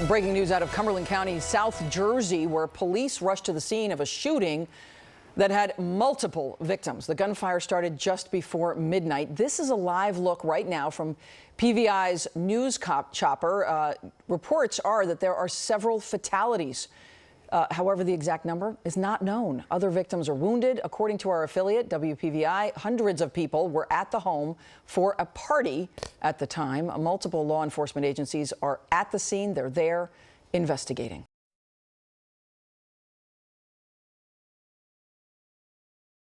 Breaking news out of Cumberland County, South Jersey, where police rushed to the scene of a shooting that had multiple victims. The gunfire started just before midnight. This is a live look right now from PVI's news chopper. Reports are that there are several fatalities. However, the exact number is not known. Other victims are wounded. According to our affiliate, WPVI, hundreds of people were at the home for a party at the time. Multiple law enforcement agencies are at the scene. They're there investigating.